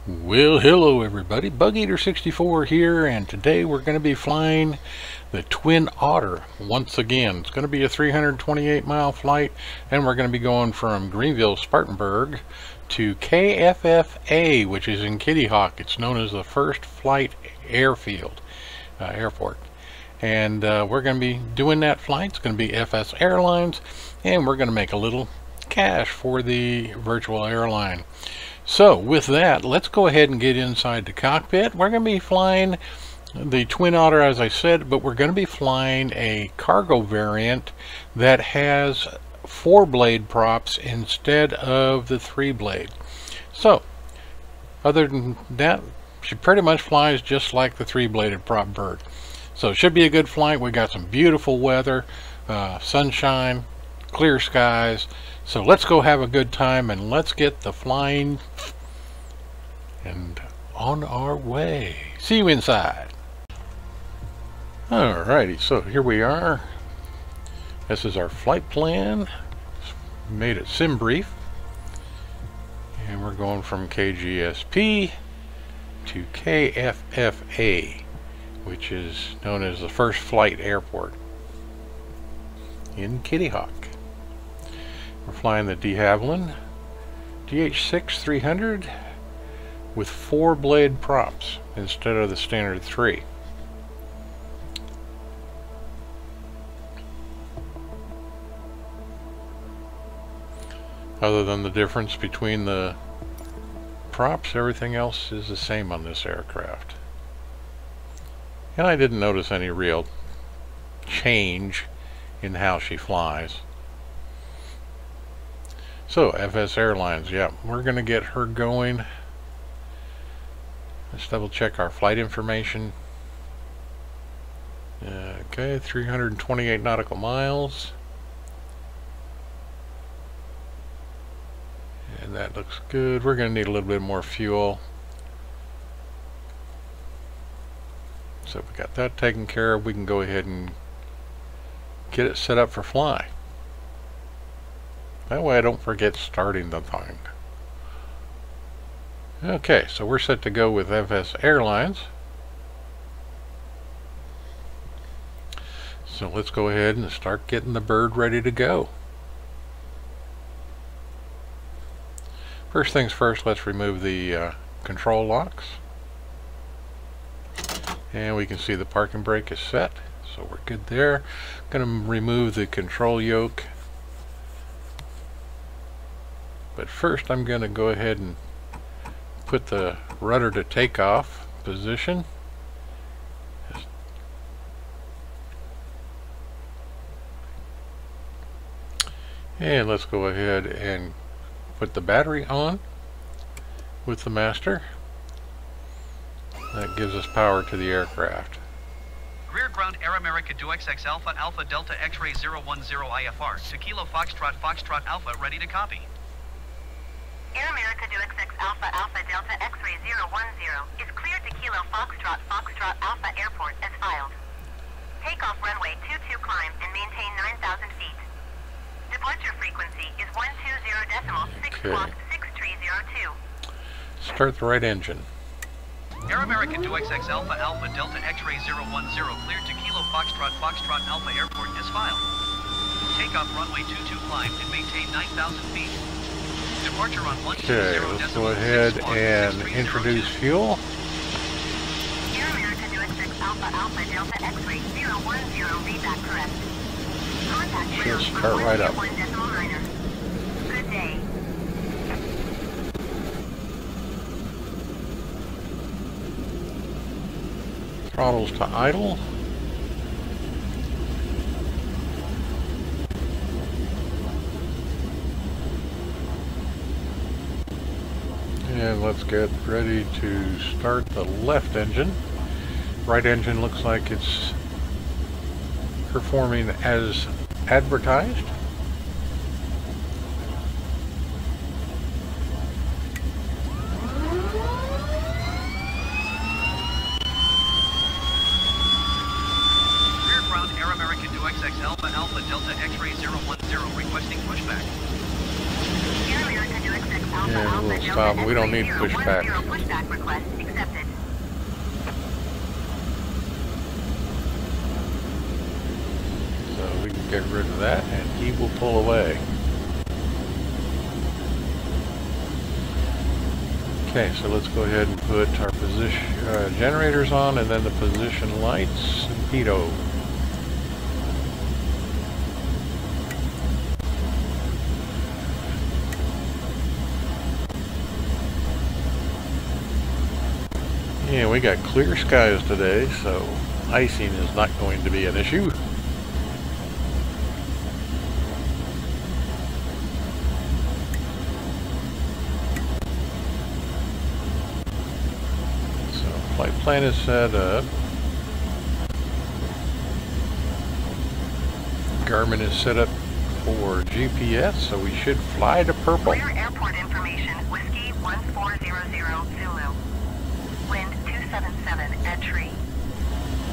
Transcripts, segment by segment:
Well, hello everybody, BugEater64 here, and today we're going to be flying the Twin Otter once again. It's going to be a 328-mile flight, and we're going to be going from Greenville, Spartanburg to KFFA, which is in Kitty Hawk. It's known as the First Flight Airport. And we're going to be doing that flight. It's going to be FSAirlines, and we're going to make a little cash for the virtual airline. So with that, let's go ahead and get inside the cockpit. We're going to be flying the Twin Otter, as I said, but we're going to be flying a cargo variant that has 4-blade props instead of the 3-blade. So other than that, she pretty much flies just like the 3-bladed prop bird. So it should be a good flight. We got some beautiful weather, sunshine, clear skies. So let's go have a good time and let's get the flying and on our way. See you inside. Alrighty, so here we are. This is our flight plan. Made it sim brief. And we're going from KGSP to KFFA, which is known as the First Flight Airport in Kitty Hawk. We're flying the de Havilland DHC6-300 with 4-blade props instead of the standard 3. Other than the difference between the props, everything else is the same on this aircraft. And I didn't notice any real change in how she flies. So, FSAirlines, yeah, we're going to get her going. Let's double check our flight information. Okay, 328 nautical miles. And that looks good. We're going to need a little bit more fuel. So we got that taken care of. We can go ahead and get it set up for fly. That way I don't forget starting the thing. Okay, so we're set to go with FSAirlines. So let's go ahead and start getting the bird ready to go. First things first, let's remove the control locks. And we can see the parking brake is set, so we're good there. Going to remove the control yoke. But first I'm going to go ahead and put the rudder to takeoff position. And let's go ahead and put the battery on with the master. That gives us power to the aircraft. Rear ground Air America DHC6 Alpha Alpha Delta X-ray 010 IFR to Kilo Foxtrot Foxtrot Alpha ready to copy. Air America DHC6 Alpha Alpha Delta X-ray 010 is cleared to Kilo Foxtrot Foxtrot Alpha Airport as filed. Takeoff runway 22 climb and maintain 9,000 feet. Departure frequency is 120.6 block 6302. Start the right engine. Air America DHC6 Alpha Alpha Delta X-ray 010 cleared to Kilo Foxtrot Foxtrot Alpha Airport as filed. Takeoff runway 22 climb and maintain 9,000 feet. Departure on 120.6 Okay, let's go ahead and introduce fuel. Air America DHC6 Alpha Alpha Delta X-ray 010 feedback correct. Contact She'll start right up. 1.9. Good day. Throttles to idle. And let's get ready to start the left engine. Right engine looks like it's performing as advertised. Rear ground Air America DHC6 Alpha Alpha Delta X-ray 010 requesting pushback. Air America DHC6 Alpha And Alpha we'll Delta problem. We don't need pushback. Pushback request accepted. So we can get rid of that and he will pull away. Okay, so let's go ahead and put our position generators on and then the position lights and pitot. Yeah, we got clear skies today, so icing is not going to be an issue. So flight plan is set up. Garmin is set up for GPS, so we should fly to purple. Clear airport information, Whiskey 1400 Zulu. Wind 277 at tree.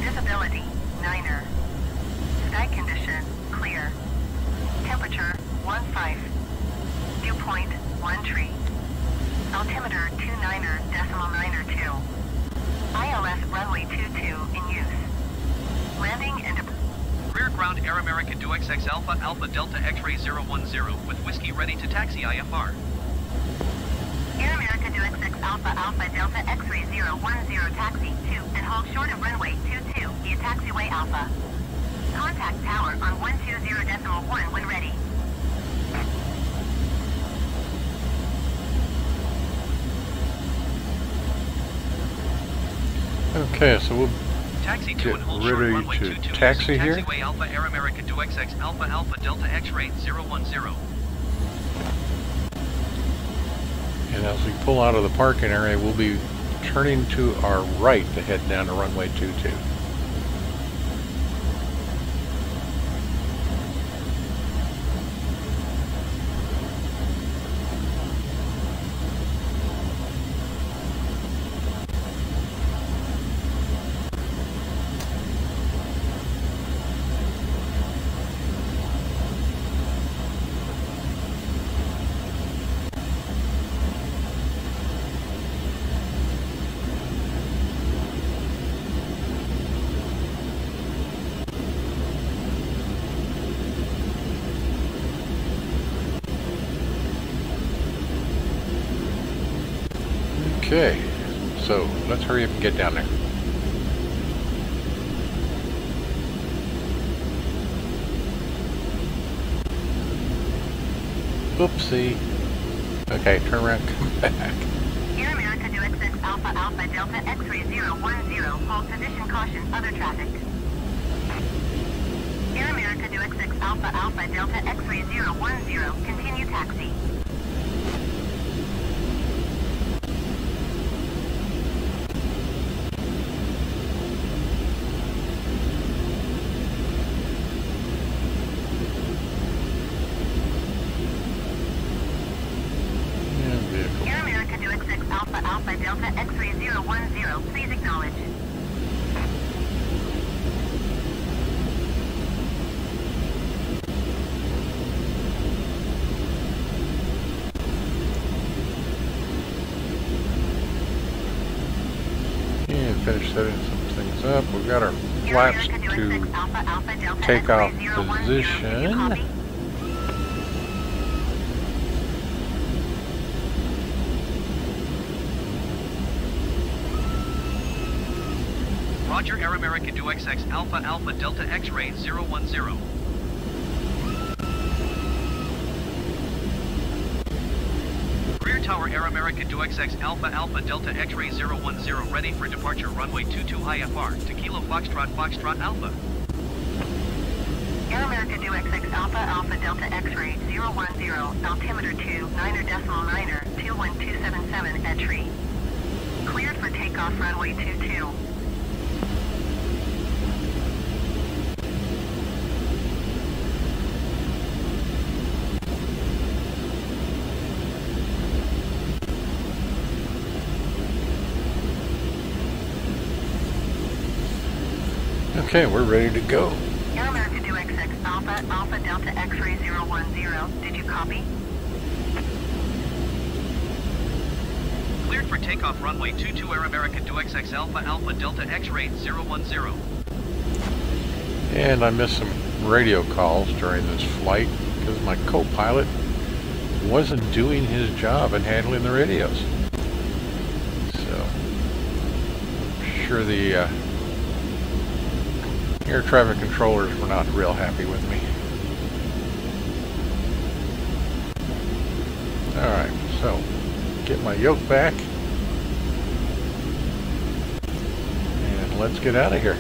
Visibility 9er. Sky condition clear. Temperature 15. Dew point 1 tree. Altimeter 29.902. ILS runway 22 in use. Landing and Rear ground Air America DHC6 Alpha Alpha Delta X-ray 010 with Whiskey ready to taxi IFR. Air America DHC6 Alpha Alpha Delta X-ray 010 taxi to and hold short of runway 22 via taxiway Alpha. Contact tower on 120.1 when ready. Okay, so we'll Taxi to get and hold short ready runway to 22 taxi here. Taxiway Alpha Air America DHC6 Alpha Alpha Delta X-ray 010. And as we pull out of the parking area, we'll be turning to our right to head down to runway 22. Okay, so let's hurry up and get down there. Oopsie. Okay, turn around, come back. Air America DHC6 Alpha Alpha Delta X-ray 010 hold position caution other traffic. Air America DHC6 Alpha Alpha Delta X-ray 010 continue taxi. Air America DHC6 Alpha Alpha Delta X-ray 010, please acknowledge. And finish setting some things up. We've got our flaps to take off position. Roger, Air America DHC6 Alpha Alpha Delta X-ray 010. Rear tower Air America DHC6 Alpha Alpha Delta X-ray 010 ready for departure runway 22 IFR to Kilo Foxtrot Foxtrot Alpha. Air America DHC6 Alpha Alpha Delta X-ray 010 altimeter 29.9er 21277 at tree. Cleared for takeoff runway 22. Okay, we're ready to go. Air America DHC6 Alpha Alpha Delta X-ray 010. Did you copy? Cleared for takeoff runway 22 Air America 2XX Alpha Alpha Delta X-ray 010. And I missed some radio calls during this flight because my co-pilot wasn't doing his job in handling the radios. So, I'm sure the air traffic controllers were not real happy with me. Alright, so get my yoke back and let's get out of here.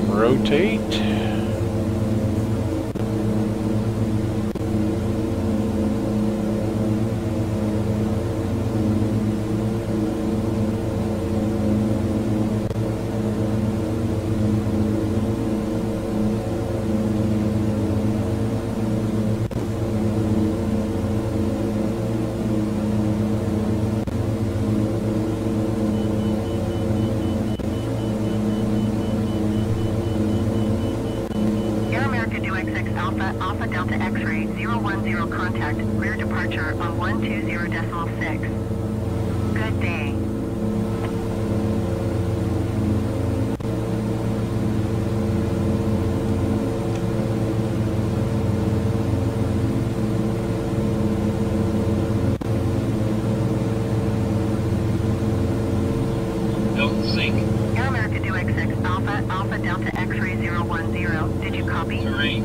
Rotate. Alpha Delta X-ray 010 contact, rear departure on 120.6. Good day. Don't sync. Air America 2XX Alpha Alpha Delta X-ray 010. Did you copy? Terrain.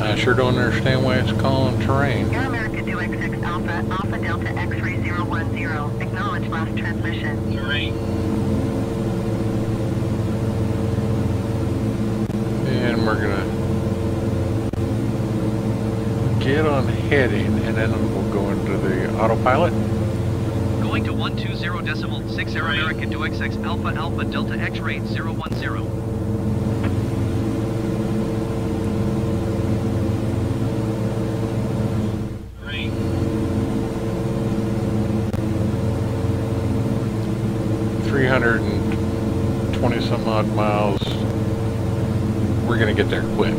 I sure don't understand why it's calling terrain. Air America 2XX Alpha Alpha Delta X-ray 010. Acknowledge last transmission. Terrain. And we're gonna get on heading, and then we'll go into the autopilot. Going to 120.6 Air America 2XX Alpha Alpha Delta X-ray 010. 320 some odd miles. We're gonna get there quick.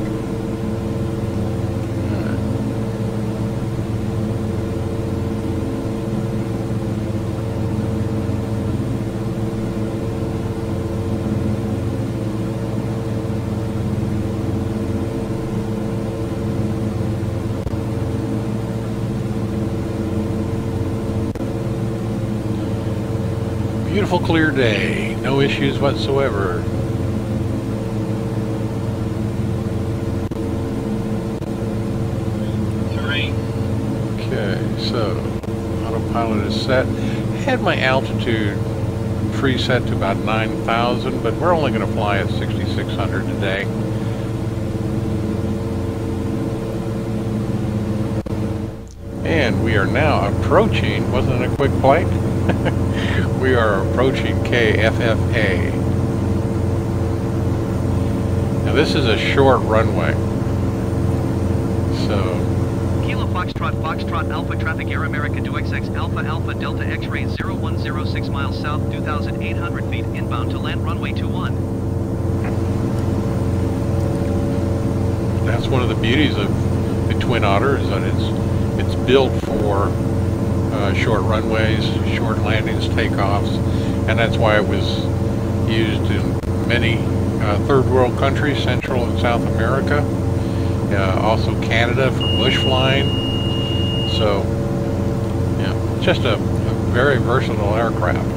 Beautiful clear day, no issues whatsoever. Terrain. Okay, so autopilot is set. I had my altitude preset to about 9,000, but we're only going to fly at 6,600 today. And we are now approaching, wasn't it a quick flight? We are approaching KFFA. Now this is a short runway. So Kilo Foxtrot Foxtrot Alpha Traffic Air America 2XX Alpha Alpha Delta X-ray 0106 miles south, 2,800 feet inbound to land runway 21. That's one of the beauties of the Twin Otter, is that it's built for short runways, short landings, takeoffs, and that's why it was used in many third world countries, Central and South America, also Canada for bush flying. So, yeah, just a very versatile aircraft.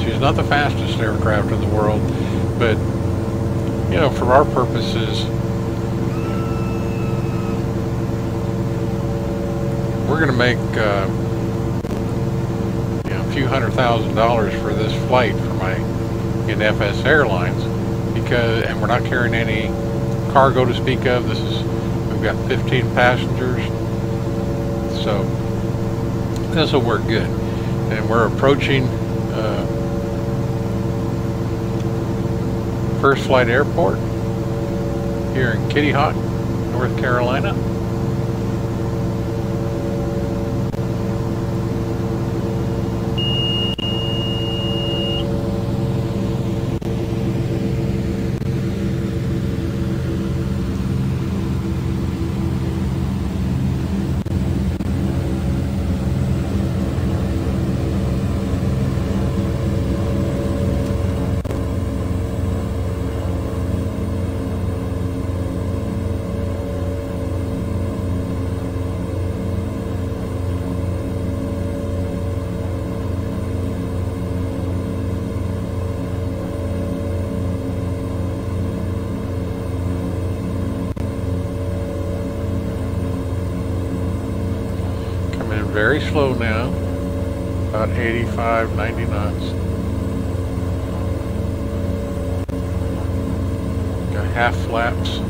She's not the fastest aircraft in the world, but you know, for our purposes, we're going to make you know, a few $100,000 for this flight for in FSAirlines, and we're not carrying any cargo to speak of. We've got 15 passengers, so this will work good. And we're approaching First Flight Airport here in Kitty Hawk, North Carolina. Very slow now, about 85, 90 knots. Got half flaps.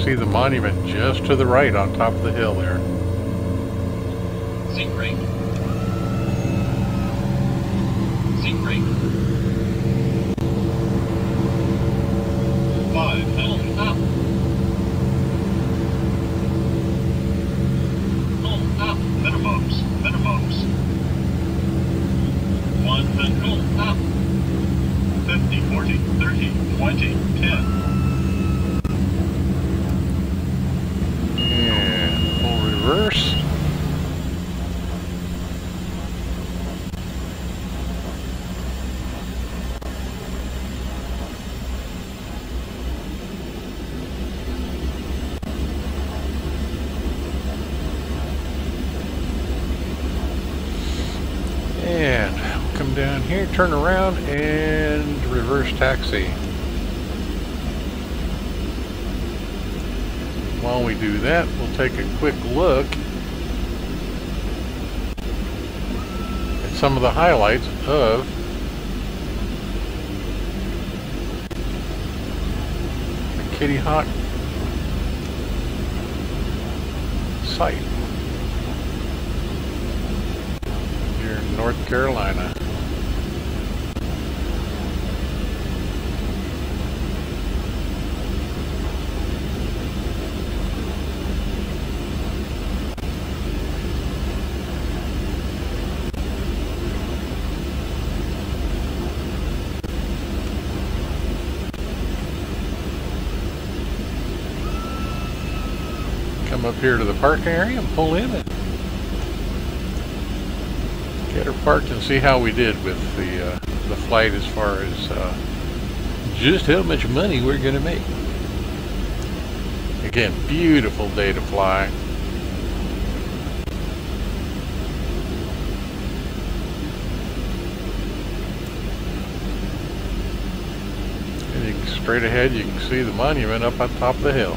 See the monument just to the right on top of the hill there. Seat brake. Seat brake. 5, helm up. Helm up. Minimums. Minimums. 100. Helm up. 50, 40, 30, 20, 10. Reverse. And we'll come down here, turn around, and reverse taxi. While we do that, we'll take a quick look at some of the highlights of the Kitty Hawk site here in North Carolina. Come up here to the parking area and pull in and get her parked and see how we did with the flight as far as just how much money we're going to make. Again, beautiful day to fly. And you can, straight ahead you can see the monument up on top of the hill.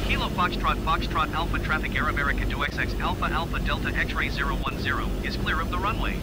Kilo Foxtrot Foxtrot Alpha Traffic Air American to XX Alpha Alpha Delta X-Ray 010 is clear of the runway.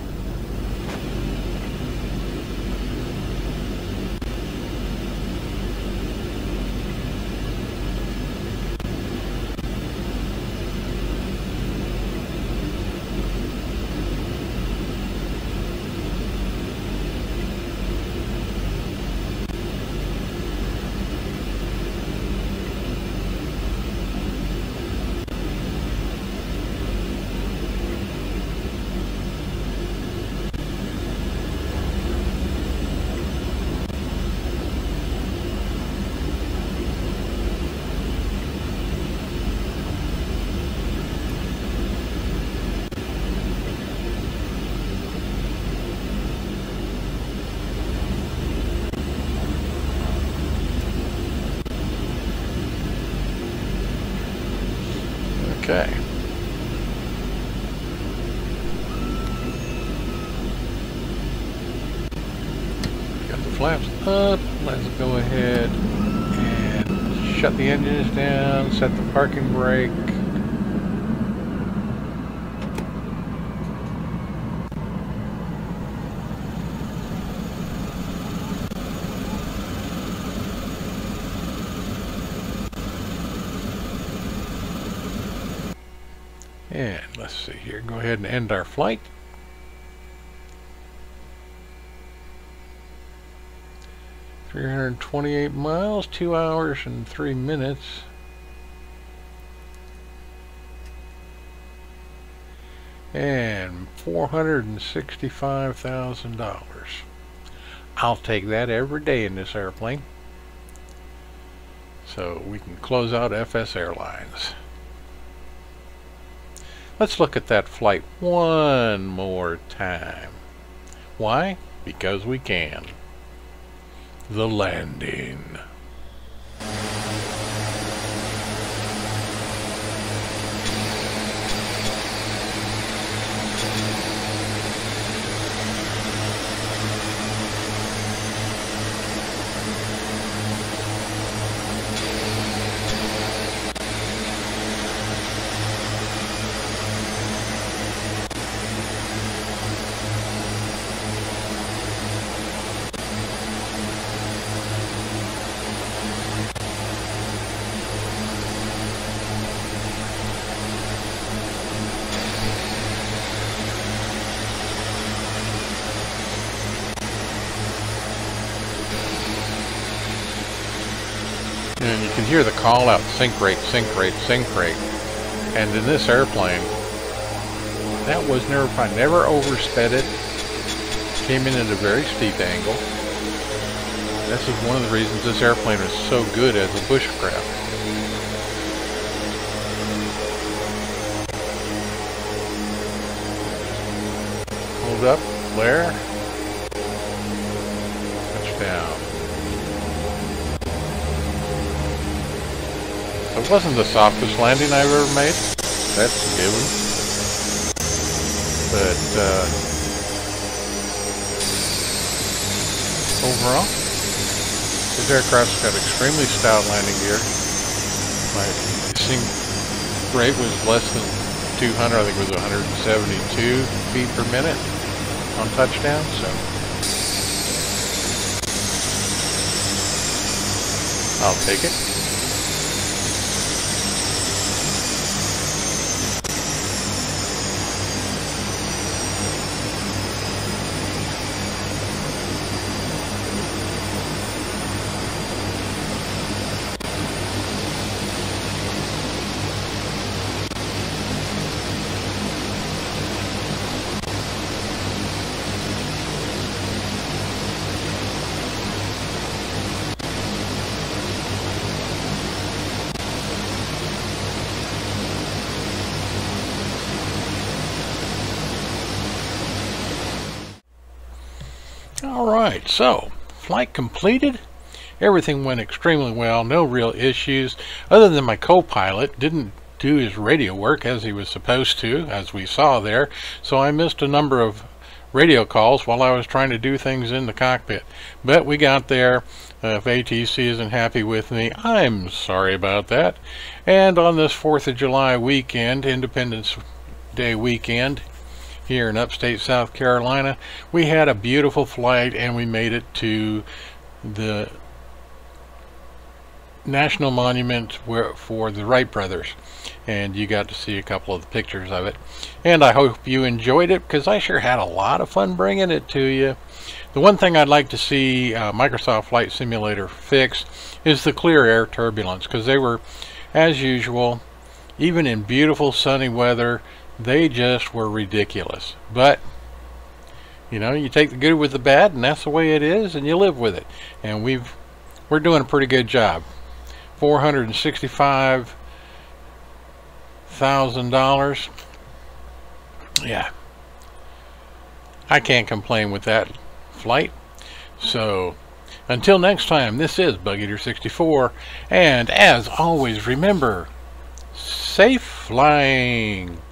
Okay. Got the flaps up. Let's go ahead and shut the engines down, set the parking brake. And let's see here, go ahead and end our flight. $328 miles, 2 hours and 3 minutes. And $465,000. I'll take that every day in this airplane. So we can close out FSAirlines. Let's look at that flight one more time. Why? Because we can. The landing. And you can hear the call out, sink rate, sink rate, sink rate. And in this airplane, that was I never oversped it. Came in at a very steep angle. This is one of the reasons this airplane is so good as a bushcraft. Hold up, flare. Touchdown. It wasn't the softest landing I've ever made. That's a given. But overall, this aircraft's got extremely stout landing gear. My sink rate was less than 200. I think it was 172 feet per minute on touchdown. So I'll take it. Alright, so flight completed. Everything went extremely well, no real issues, other than my co-pilot didn't do his radio work as he was supposed to, as we saw there, so I missed a number of radio calls while I was trying to do things in the cockpit. But we got there. If ATC isn't happy with me, I'm sorry about that. And on this 4th of July weekend, Independence Day weekend, here in upstate South Carolina, we had a beautiful flight and we made it to the National Monument for the Wright brothers, and you got to see a couple of the pictures of it, and I hope you enjoyed it because I sure had a lot of fun bringing it to you. The one thing I'd like to see Microsoft Flight Simulator fix is the clear air turbulence, because they were, as usual, even in beautiful sunny weather, they just were ridiculous. But you know, you take the good with the bad, and that's the way it is, and you live with it. And we're doing a pretty good job. $465,000. Yeah, I can't complain with that flight. So until next time, this is Bug Eater 64, and as always, remember, safe flying.